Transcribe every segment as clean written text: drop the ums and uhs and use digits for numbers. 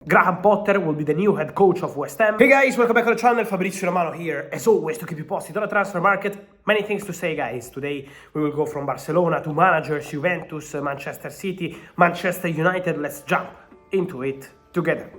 Graham Potter will be the new head coach of West Ham. Hey guys, welcome back on the channel. Fabrizio Romano here, as always, to keep you posted on the transfer market. Many things to say, guys. Today we will go from Barcelona to managers, Juventus, Manchester City, Manchester United. Let's jump into it together.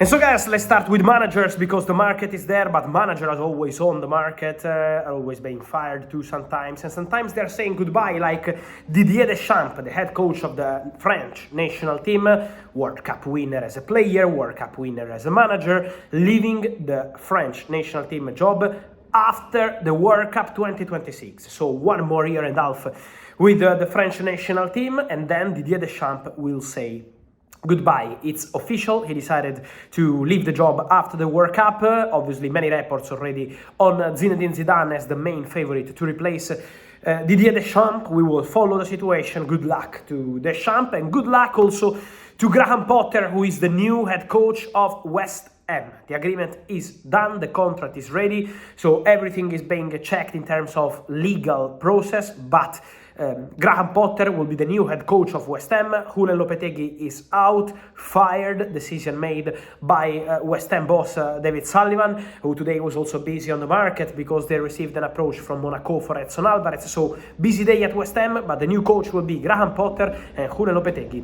And so guys, let's start with managers, because the market is there, but manager is always on the market, are always being fired too sometimes, and sometimes they're saying goodbye, like Didier Deschamps, the head coach of the French national team, World Cup winner as a player, World Cup winner as a manager, leaving the French national team job after the World Cup 2026. So one more year and a half with the French national team, and then Didier Deschamps will say goodbye. It's official. He decided to leave the job after the World Cup. Obviously, many reports already on Zinedine Zidane as the main favorite to replace Didier Deschamps. We will follow the situation. Good luck to Deschamps, and good luck also to Graham Potter, who is the new head coach of West Ham. The agreement is done, the contract is ready, so everything is being checked in terms of legal process, but Graham Potter will be the new head coach of West Ham. Julen Lopetegui is out, fired, decision made by West Ham boss David Sullivan, who today was also busy on the market because they received an approach from Monaco for Edson Alvarez. So busy day at West Ham, but the new coach will be Graham Potter, and Julen Lopetegui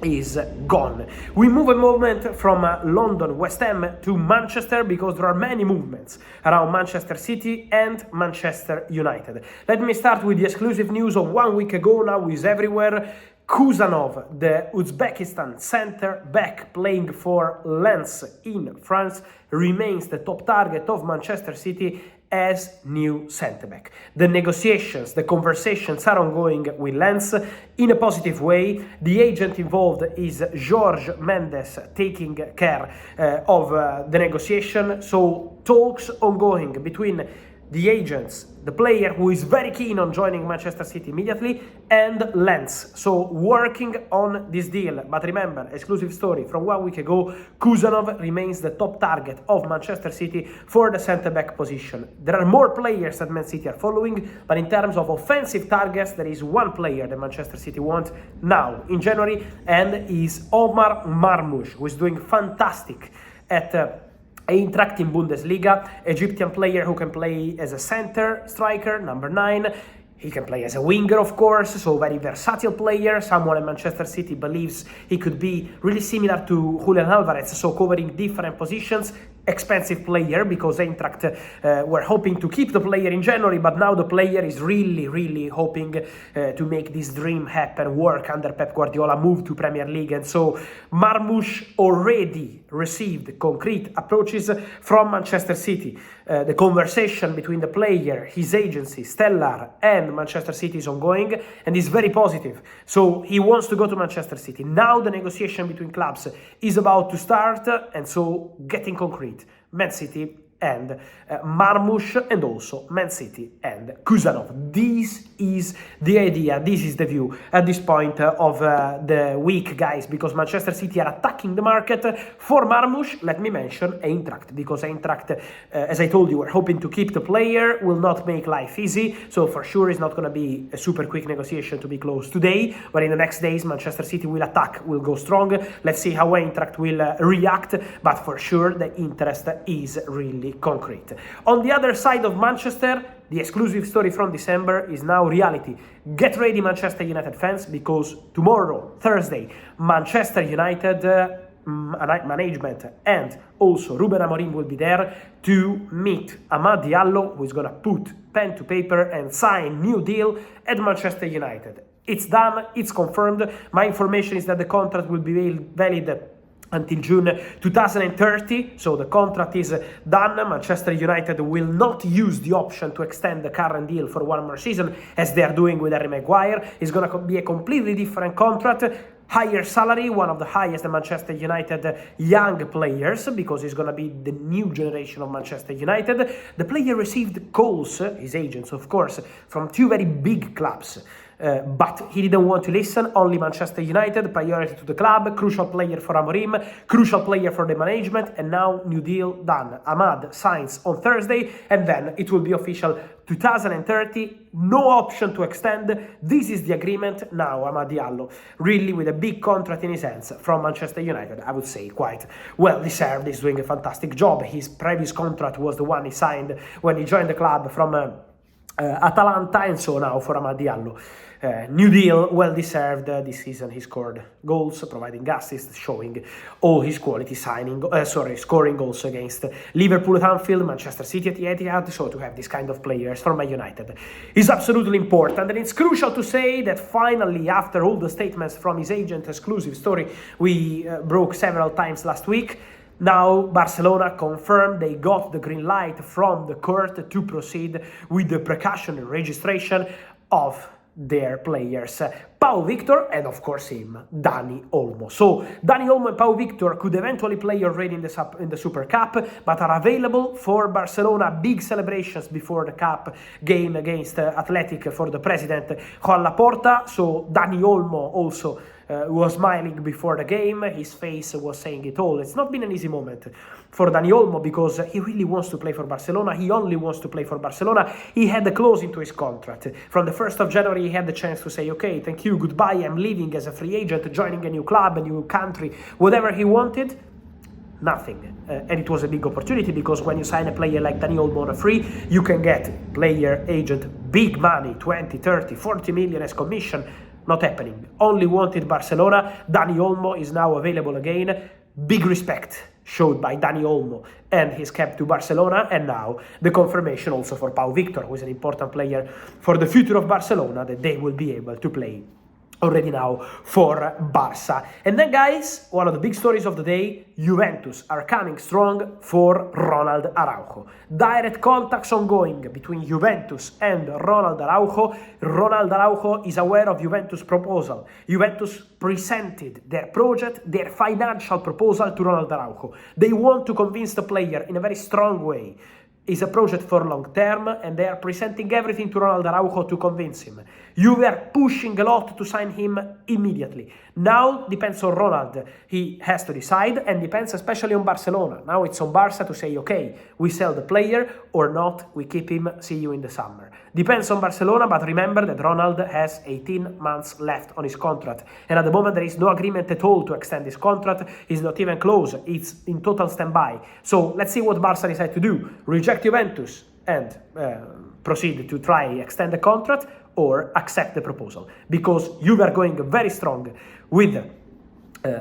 is gone. We move a moment from London, West Ham, to Manchester, because there are many movements around Manchester City and Manchester United. Let me start with the exclusive news of 1 week ago. Now is everywhere. Khusanov, the Uzbekistan centre-back playing for Lens in France, remains the top target of Manchester City as new centre-back. The negotiations, the conversations are ongoing with Lens in a positive way. The agent involved is Jorge Mendes, taking care of the negotiation. So talks ongoing between the agents, the player who is very keen on joining Manchester City immediately, and Lens. So working on this deal. But remember, exclusive story from 1 week ago, Khusanov remains the top target of Manchester City for the centre-back position. There are more players that Man City are following, but in terms of offensive targets, there is one player that Manchester City wants now in January, and is Omar Marmoush, who is doing fantastic at Eintracht in Bundesliga, Egyptian player who can play as a center striker, number 9. He can play as a winger, of course, so very versatile player. Someone in Manchester City believes he could be really similar to Julian Alvarez, so covering different positions. Expensive player, because Eintracht were hoping to keep the player in January, but now the player is really hoping to make this dream happen, work under Pep Guardiola, move to Premier League. And so Marmoush already received concrete approaches from Manchester City. The conversation between the player, his agency, Stellar, and Manchester City is ongoing, and is very positive. So he wants to go to Manchester City. Now the negotiation between clubs is about to start, and so getting concrete. Man City and Marmoush, and also Man City and Khusanov. This is the idea, this is the view at this point of the week, guys, because Manchester City are attacking the market for Marmoush. Let me mention Eintracht, because Eintracht, as I told you, are hoping to keep the player, will not make life easy, so for sure it's not going to be a super quick negotiation to be closed today, but in the next days Manchester City will attack, will go strong. Let's see how Eintracht will react, but for sure the interest is really concrete. On the other side of Manchester, the exclusive story from December is now reality. Get ready, Manchester United fans, because tomorrow, Thursday, Manchester United management and also Ruben Amorim will be there to meet Amad Diallo, who is going to put pen to paper and sign new deal at Manchester United. It's done, it's confirmed. My information is that the contract will be valid until June 2030, so the contract is done. Manchester United will not use the option to extend the current deal for one more season, as they are doing with Harry Maguire. It's going to be a completely different contract, higher salary, one of the highest in Manchester United young players, because he's going to be the new generation of Manchester United. The player received calls, his agents of course, from two very big clubs, but he didn't want to listen. Only Manchester United, priority to the club, crucial player for Amorim, crucial player for the management, and now new deal done. Ahmad signs on Thursday, and then it will be official 2030, no option to extend. This is the agreement now. Amad Diallo, really with a big contract in his hands from Manchester United, I would say quite well deserved. He's doing a fantastic job. His previous contract was the one he signed when he joined the club from Atalanta, and so now for Amad Diallo, new deal, well deserved. This season he scored goals, providing assists, showing all his quality, scoring goals against Liverpool at Anfield, Manchester City at the Etihad. So to have this kind of players for Man United is absolutely important, and it's crucial to say that finally, after all the statements from his agent, exclusive story we broke several times last week, now Barcelona confirmed they got the green light from the court to proceed with the precautionary registration of their players, Pau Victor and of course him, Dani Olmo. So Dani Olmo and Pau Victor could eventually play already in the Super Cup, but are available for Barcelona big celebrations before the Cup game against Athletic for the president Juan Laporta. So Dani Olmo also was smiling before the game. His face was saying it all. It's not been an easy moment for Dani Olmo because he really wants to play for Barcelona. He only wants to play for Barcelona. He had a clause into his contract. From the 1st of January, he had the chance to say, okay, thank you, goodbye, I'm leaving as a free agent, joining a new club, a new country, whatever he wanted. Nothing. And it was a big opportunity because when you sign a player like Dani Olmo on a free, you can get player, agent, big money, 20, 30, 40 million as commission. Not happening. Only wanted Barcelona. Dani Olmo is now available again. Big respect showed by Dani Olmo and his cap to Barcelona, and now the confirmation also for Pau Victor, who is an important player for the future of Barcelona, that they will be able to play already now for Barca. And then guys, one of the big stories of the day, Juventus are coming strong for Ronald Araujo. Direct contacts ongoing between Juventus and Ronald Araujo. Ronald Araujo is aware of Juventus' proposal. Juventus presented their project, their financial proposal to Ronald Araujo. They want to convince the player in a very strong way. It's a project for long term, and they are presenting everything to Ronald Araujo to convince him. You were pushing a lot to sign him immediately. Now depends on Ronald. He has to decide, and depends especially on Barcelona. Now it's on Barca to say, okay, we sell the player or not, we keep him, see you in the summer. Depends on Barcelona, but remember that Ronald has 18 months left on his contract. And at the moment there is no agreement at all to extend his contract. He's not even close. It's in total standby. So let's see what Barca decide to do. Reject Juventus and proceed to try extend the contract, or accept the proposal, because you were going very strong with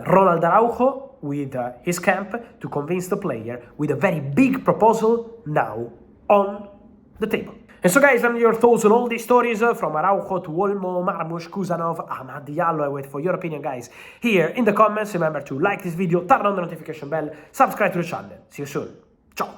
Ronald Araujo, with his camp, to convince the player with a very big proposal now on the table. And so guys, let me know your thoughts on all these stories from Araujo to Olmo, Marmoush, Khusanov, Amad Diallo. I wait for your opinion, guys, here in the comments. Remember to like this video, turn on the notification bell, subscribe to the channel. See you soon. Ciao.